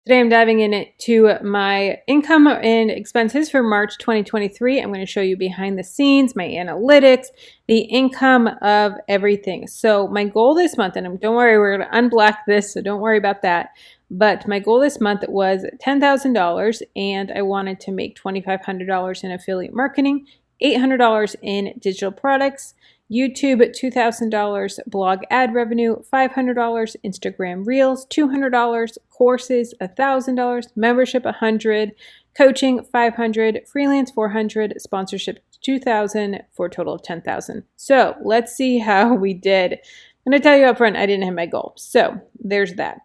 Today I'm diving into my income and expenses for March 2023. I'm going to show you behind the scenes, my analytics, the income of everything. So my goal this month, and don't worry, we're going to unblock this, so don't worry about that. But my goal this month was $10,000, and I wanted to make $2,500 in affiliate marketing, $800 in digital products, YouTube $2,000, blog ad revenue $500, Instagram Reels $200, courses $1,000, membership $100, coaching $500, freelance $400, sponsorship $2,000 for a total of $10,000. So let's see how we did. I'm going to tell you up front, I didn't hit my goal. So there's that.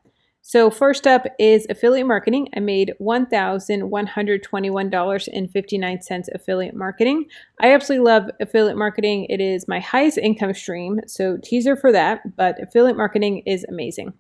So first up is affiliate marketing. I made $1,121.59 affiliate marketing. I absolutely love affiliate marketing. It is my highest income stream, so teaser for that, but affiliate marketing is amazing.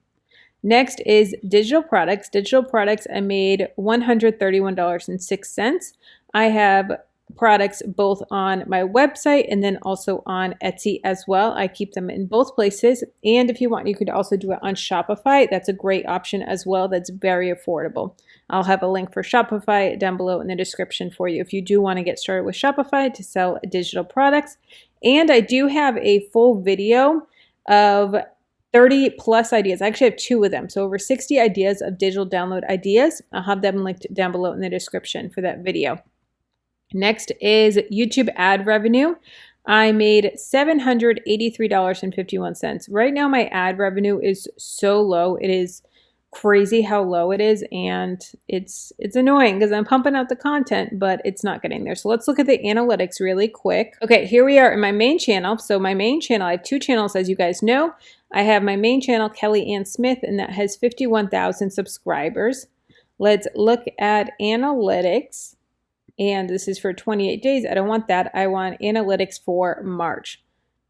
Next is digital products. Digital products, I made $131.06. I have products both on my website and then also on Etsy as well. I keep them in both places. And if you want, you could also do it on Shopify. That's a great option as well. That's very affordable. I'll have a link for Shopify down below in the description for you if you do want to get started with Shopify to sell digital products. And I do have a full video of 30 plus ideas. I actually have 2 of them. So over 60 ideas of digital download ideas. I'll have them linked down below in the description for that video. Next is YouTube ad revenue. I made $783.51. Right now, my ad revenue is so low. It is crazy how low it is, and it's annoying because I'm pumping out the content, but it's not getting there. So let's look at the analytics really quick. Okay, here we are in my main channel. So my main channel, I have 2 channels, as you guys know. I have my main channel, Kelly Ann Smith, and that has 51,000 subscribers. Let's look at analytics. And this is for 28 days. I don't want that. I want analytics for March.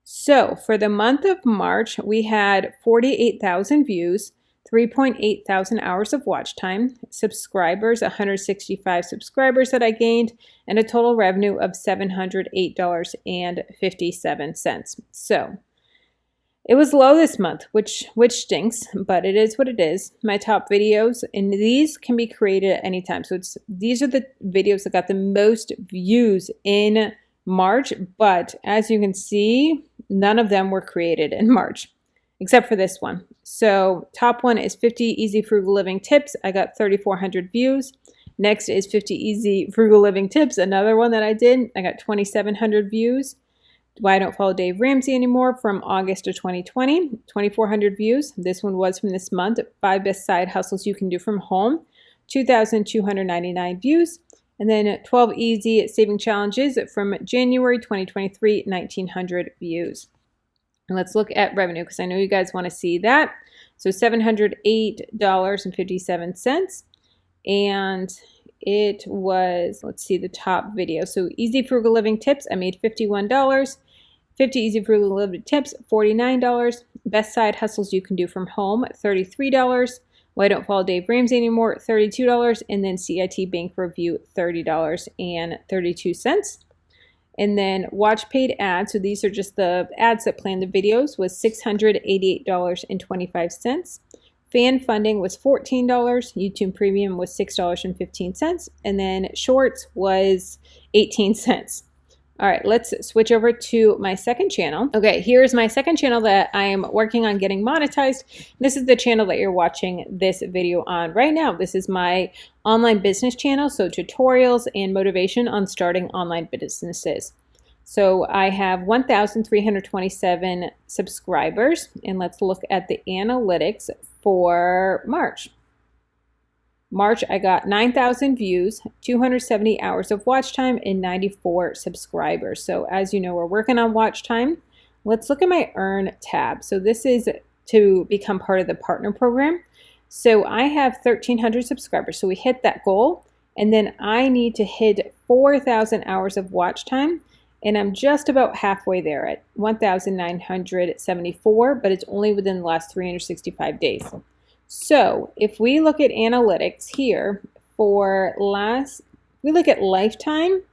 So for the month of March, we had 48,000 views, 3.8 thousand hours of watch time, subscribers, 165 subscribers that I gained, and a total revenue of $708.57. So it was low this month, which stinks, but it is what it is. My top videos, and these can be created at any time. So these are the videos that got the most views in March, but as you can see, none of them were created in March, except for this one. So top one is 50 Easy Frugal Living Tips. I got 3,400 views. Next is 50 Easy Frugal Living Tips, another one that I did. I got 2,700 views. Why I Don't Follow Dave Ramsey Anymore from August of 2020, 2,400 views. This one was from this month. 5 Best Side Hustles You Can Do From Home, 2,299 views. And then 12 Easy Saving Challenges from January 2023, 1,900 views. And let's look at revenue because I know you guys want to see that. So $708.57. And it was, let's see, the top video. So Easy Frugal Living Tips, I made $51. 50 Easy Frugal Living Tips, $49. Best Side Hustles You Can Do From Home, $33. Why Don't Follow Dave Ramsey Anymore, $32. And then CIT Bank Review, $30.32. And then watch paid ads, so these are just the ads that plan the videos, was $688.25. Fan funding was $14. YouTube Premium was $6.15. And then Shorts was 18 cents. All right, let's switch over to my second channel. Okay, here's my second channel that I am working on getting monetized. This is the channel that you're watching this video on right now. This is my online business channel, so tutorials and motivation on starting online businesses. So I have 1,327 subscribers, and let's look at the analytics for March. March, I got 9,000 views, 270 hours of watch time, and 94 subscribers. So as you know, we're working on watch time. Let's look at my Earn tab. So this is to become part of the partner program. So I have 1,300 subscribers. So we hit that goal, and then I need to hit 4,000 hours of watch time. And I'm just about halfway there at 1,974, but it's only within the last 365 days. So if we look at analytics here for we look at lifetime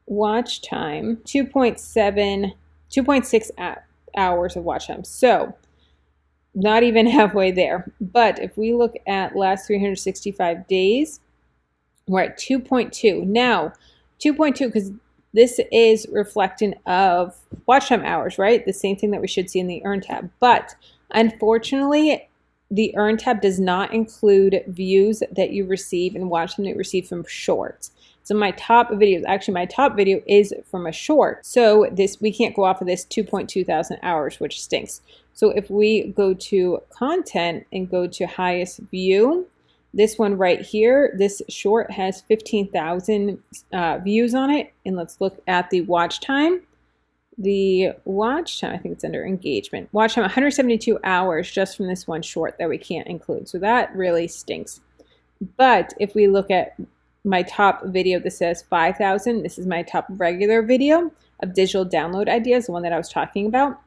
watch time, 2.6 hours of watch time. So not even halfway there. But if we look at last 365 days, we're at 2.2. Now, 2.2, because this is reflecting of watch time hours, right? The same thing that we should see in the Earn tab. But unfortunately, the Earn tab does not include views that you receive and watch time that you receive from shorts. So my top videos, actually my top video is from a short. So we can't go off of this 2.2 thousand hours, which stinks. So if we go to content and go to highest view, this one right here, this short has 15,000 views on it. And let's look at the watch time. The watch time, I think it's under engagement. Watch time, 172 hours just from this one short that we can't include. So that really stinks. But if we look at my top video that says 5,000, this is my top regular video of digital download ideas, the one that I was talking about.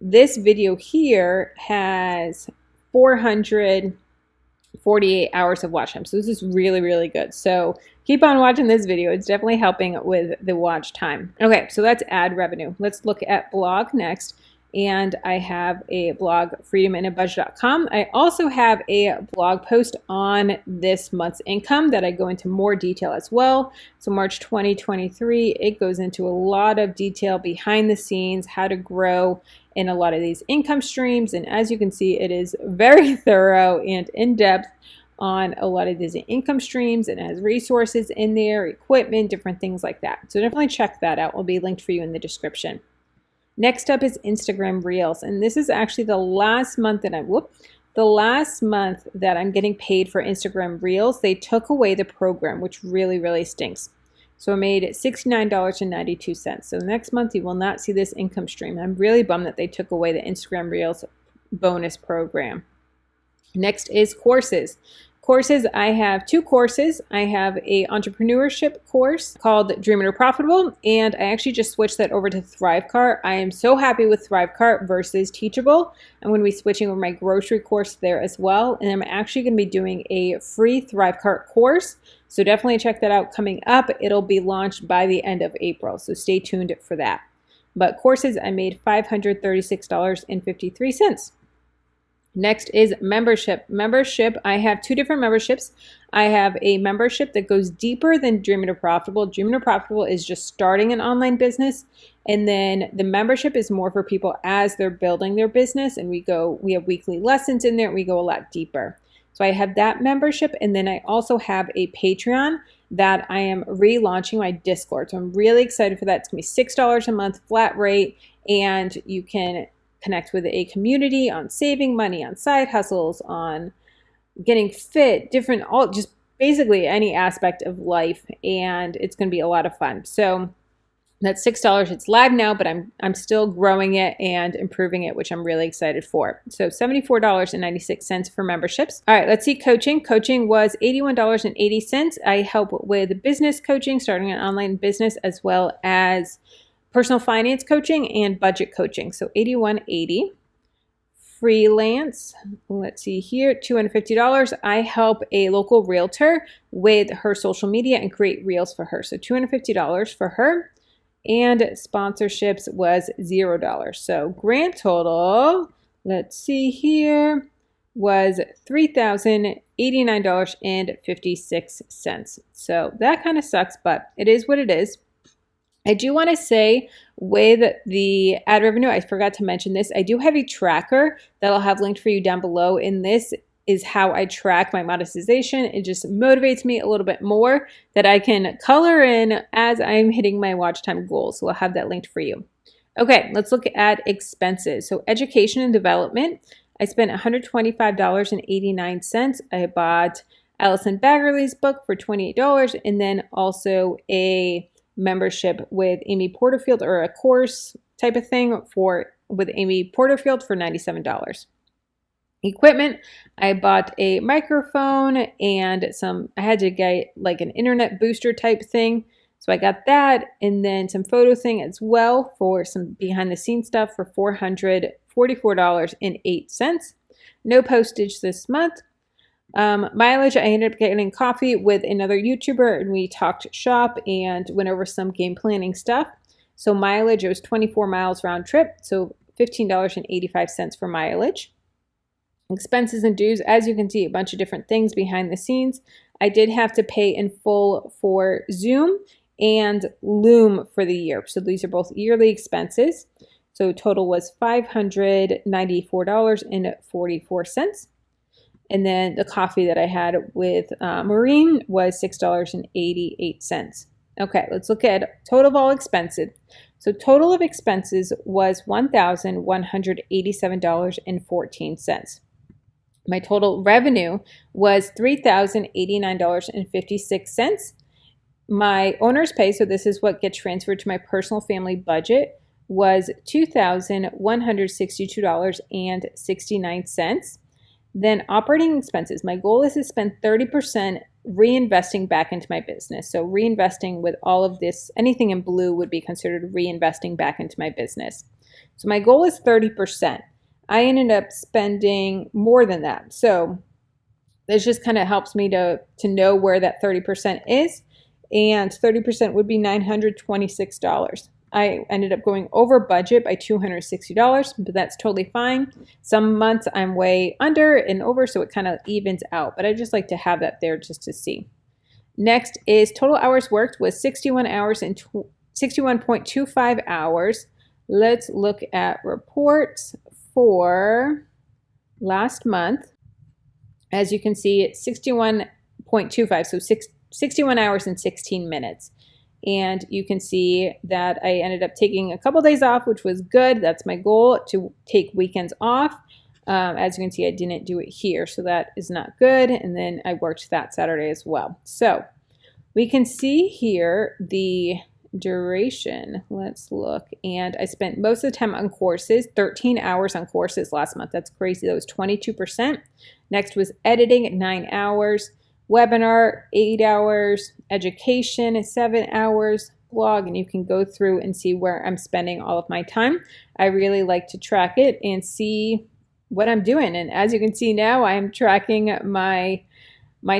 This video here has 448 hours of watch time. So this is really, really good. So keep on watching this video. It's definitely helping with the watch time. Okay, so that's ad revenue. Let's look at blog next. And I have a blog, freedominabudget.com. I also have a blog post on this month's income that I go into more detail as well. So March 2023, it goes into a lot of detail behind the scenes, how to grow in a lot of these income streams. And as you can see, it is very thorough and in-depth on a lot of these income streams, and it has resources in there, equipment, different things like that. So definitely check that out. It will be linked for you in the description. Next up is Instagram Reels, and this is actually the last month that I'm getting paid for Instagram Reels. They took away the program, which really, really stinks. So I made $69.92. So next month you will not see this income stream. I'm really bummed that they took away the Instagram Reels bonus program. Next is courses. Courses, I have two courses. I have a entrepreneurship course called Dreaming or Profitable, and I actually just switched that over to Thrivecart. I am so happy with Thrivecart versus Teachable. I'm going to be switching over my grocery course there as well, and I'm actually going to be doing a free Thrivecart course. So definitely check that out coming up. It'll be launched by the end of April, so stay tuned for that. But courses, I made $536.53. Next is membership. Membership, I have two different memberships. I have a membership that goes deeper than Dreaming or Profitable. Dreaming or Profitable is just starting an online business. And then the membership is more for people as they're building their business. And we have weekly lessons in there, and we go a lot deeper. So I have that membership. And then I also have a Patreon that I am relaunching my Discord. So I'm really excited for that. It's going to be $6 a month flat rate. And you can connect with a community on saving money, on side hustles, on getting fit, just basically any aspect of life. And it's going to be a lot of fun. So that's $6. It's live now, but I'm still growing it and improving it, which I'm really excited for. So $74.96 for memberships. All right, let's see coaching. Coaching was $81.80. I help with business coaching, starting an online business, as well as personal finance coaching and budget coaching. So $81.80. Freelance, let's see here, $250. I help a local realtor with her social media and create reels for her. So $250 for her. And sponsorships was $0. So grand total, let's see here, was $3,089.56. So that kind of sucks, but it is what it is. I do want to say with the ad revenue, I forgot to mention this. I do have a tracker that I'll have linked for you down below. And this is how I track my monetization. It just motivates me a little bit more that I can color in as I'm hitting my watch time goals. So I'll have that linked for you. Okay, let's look at expenses. So education and development, I spent $125.89. I bought Allison Baggerly's book for $28, and then also a membership with Amy Porterfield, or a course type of thing with Amy Porterfield for $97. Equipment, I bought a microphone and I had to get like an internet booster type thing. So I got that, and then some photo thing as well for some behind the scenes stuff for $444.08. No postage this month. Mileage, I ended up getting coffee with another YouTuber, and we talked shop and went over some game planning stuff. So mileage, it was 24 miles round trip, so $15.85 for mileage. Expenses and dues, as you can see, a bunch of different things behind the scenes. I did have to pay in full for Zoom and Loom for the year. So these are both yearly expenses. So total was $594.44. And then the coffee that I had with Maureen was $6.88. Okay, let's look at total of all expenses. So total of expenses was $1,187.14. My total revenue was $3,089.56. My owner's pay, so this is what gets transferred to my personal family budget, was $2,162.69. Then operating expenses. My goal is to spend 30% reinvesting back into my business. So reinvesting with all of this, anything in blue would be considered reinvesting back into my business. So my goal is 30%. I ended up spending more than that. So this just kind of helps me to know where that 30% is. And 30% would be $926. I ended up going over budget by $260, but that's totally fine. Some months I'm way under and over, so it kind of evens out. But I just like to have that there just to see. Next is total hours worked was 61 hours and 61.25 hours. Let's look at reports for last month. As you can see, it's 61.25, so 61 hours and 16 minutes. And you can see that I ended up taking a couple days off, which was good. That's my goal, to take weekends off. As you can see, I didn't do it here, so that is not good. And then I worked that Saturday as well. So we can see here the duration. Let's look. And I spent most of the time on courses, 13 hours on courses last month. That's crazy. That was 22%. Next was editing at 9 hours. Webinar, 8 hours, education, 7 hours, blog, and you can go through and see where I'm spending all of my time. I really like to track it and see what I'm doing. And as you can see now, I am tracking my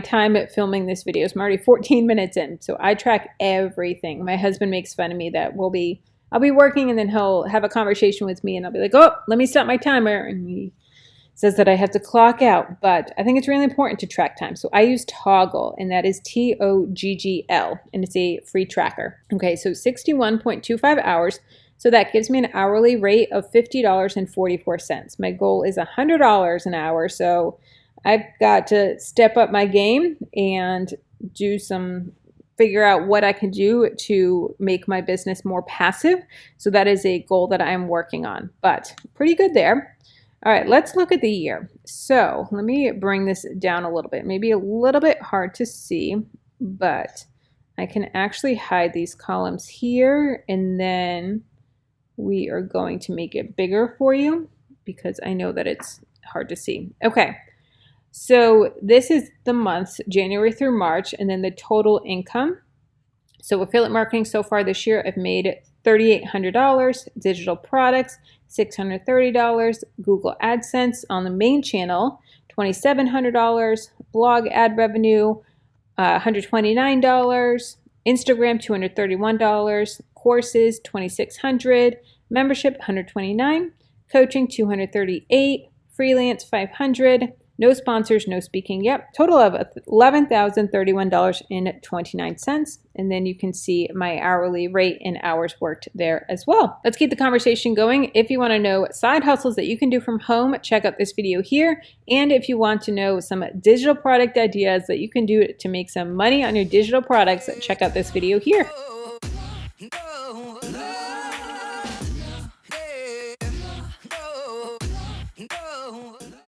time at filming this video. So I'm already 14 minutes in, so I track everything. My husband makes fun of me that I'll be working and then he'll have a conversation with me and I'll be like, oh, let me stop my timer. And he says that I have to clock out, but I think it's really important to track time. So I use Toggle, and that is Toggl, and it's a free tracker. Okay, so 61.25 hours. So that gives me an hourly rate of $50.44. My goal is $100 an hour. So I've got to step up my game and figure out what I can do to make my business more passive. So that is a goal that I'm working on, but pretty good there. All right, let's look at the year. So let me bring this down a little bit. Maybe a little bit hard to see, but I can actually hide these columns here, and then we are going to make it bigger for you because I know that it's hard to see. Okay, so this is the months, January through March, and then the total income. So affiliate marketing so far this year, I've made $3,800, digital products, $630, Google AdSense on the main channel, $2,700, blog ad revenue, $129, Instagram, $231, courses, $2,600, membership, $129, coaching, $238, freelance, $500, no sponsors, no speaking. Yep, total of $11,031.29. And then you can see my hourly rate and hours worked there as well. Let's keep the conversation going. If you want to know side hustles that you can do from home, check out this video here. And if you want to know some digital product ideas that you can do to make some money on your digital products, check out this video here.